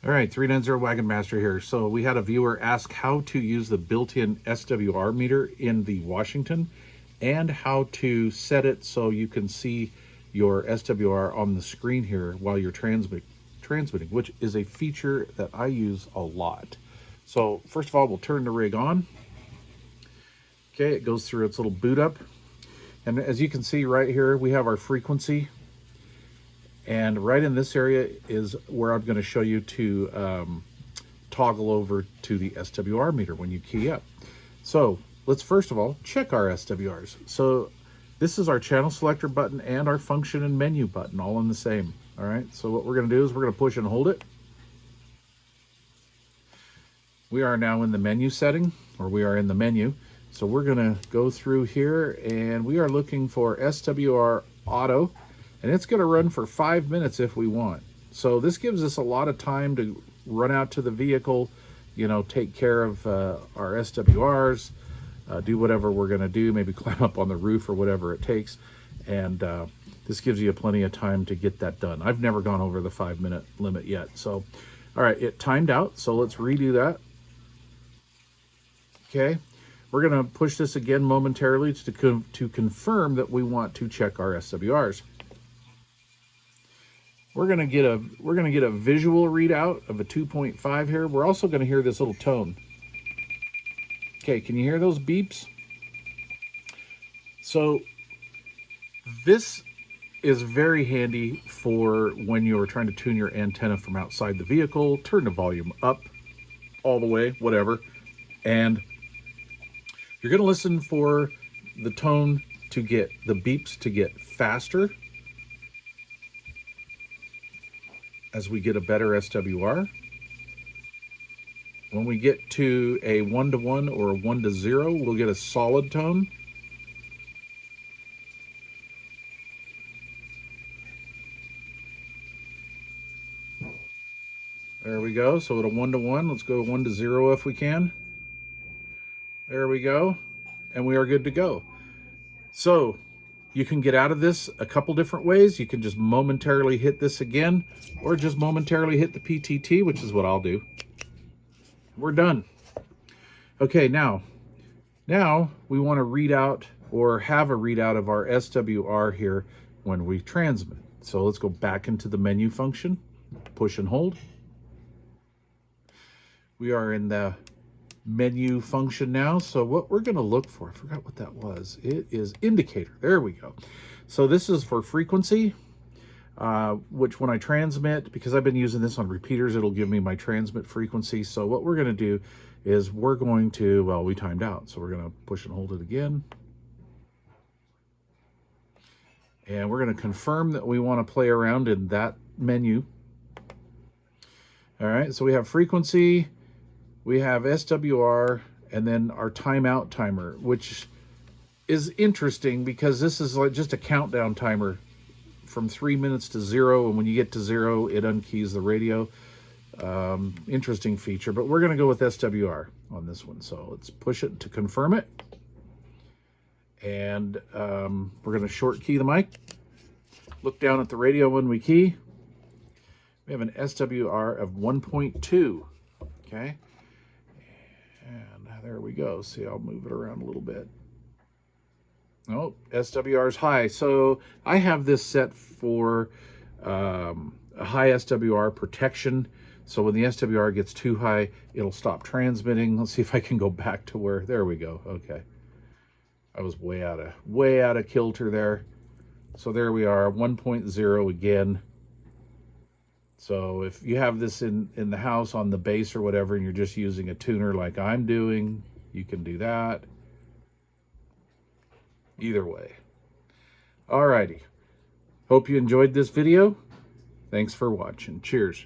All right, 390 Wagon Master here. So we had a viewer ask how to use the built-in SWR meter in the Washington and how to set it so you can see your SWR on the screen here while you're transmitting, which is a feature that I use a lot. So first of all, we'll turn the rig on. Okay, it goes through its little boot up. And as you can see right here, we have our frequency. And right in this area is where I'm going to show you to toggle over to the SWR meter when you key up. So let's first of all check our SWRs. So this is our channel selector button and our function and menu button all in the same. All right, so what we're going to do is we're going to push and hold it. We are now in the menu setting, or we are in the menu. So we're going to go through here and we are looking for SWR auto. And it's going to run for 5 minutes if we want. So this gives us a lot of time to run out to the vehicle, you know, take care of our SWRs, do whatever we're going to do, maybe climb up on the roof or whatever it takes. And this gives you plenty of time to get that done. I've never gone over the 5-minute limit yet. So, all right, it timed out. So let's redo that. Okay. We're going to push this again momentarily to confirm that we want to check our SWRs. We're gonna get a visual readout of a 2.5 here. We're also gonna hear this little tone. Okay, can you hear those beeps? So this is very handy for when you're trying to tune your antenna from outside the vehicle, turn the volume up all the way, whatever. And you're gonna listen for the tone to get, the beeps to get faster as we get a better SWR. When we get to a 1-to-1 or a 1-to-0, we'll get a solid tone. There we go. So at a 1-to-1, let's go 1-to-0 if we can. There we go. And we are good to go. So you can get out of this a couple different ways. You can just momentarily hit this again, or just momentarily hit the PTT, which is what I'll do. We're done. Okay, now we want to read out or have a readout of our SWR here when we transmit. So let's go back into the menu function, push and hold. We are in the menu function now. So what we're going to look for, I forgot what that was. It is indicator. There we go. So this is for frequency, which when I transmit, because I've been using this on repeaters, it'll give me my transmit frequency. So what we're going to do is we're going to, well, we timed out. So we're going to push and hold it again. And we're going to confirm that we want to play around in that menu. All right. So we have frequency. We have SWR, and then our timeout timer, which is interesting because this is like just a countdown timer from 3 minutes to 0. And when you get to 0, it unkeys the radio. Interesting feature, but we're going to go with SWR on this one. So let's push it to confirm it. And we're going to short key the mic. Look down at the radio when we key. We have an SWR of 1.2. Okay. And there we go. See, I'll move it around a little bit. Oh, SWR is high. So I have this set for a high SWR protection. So when the SWR gets too high, it'll stop transmitting. Let's see if I can go back to where, there we go. Okay. I was way out of kilter there. So there we are, 1.0 again. So if you have this in the house on the base or whatever, and you're just using a tuner like I'm doing, you can do that. Either way. Alrighty. Hope you enjoyed this video. Thanks for watching. Cheers.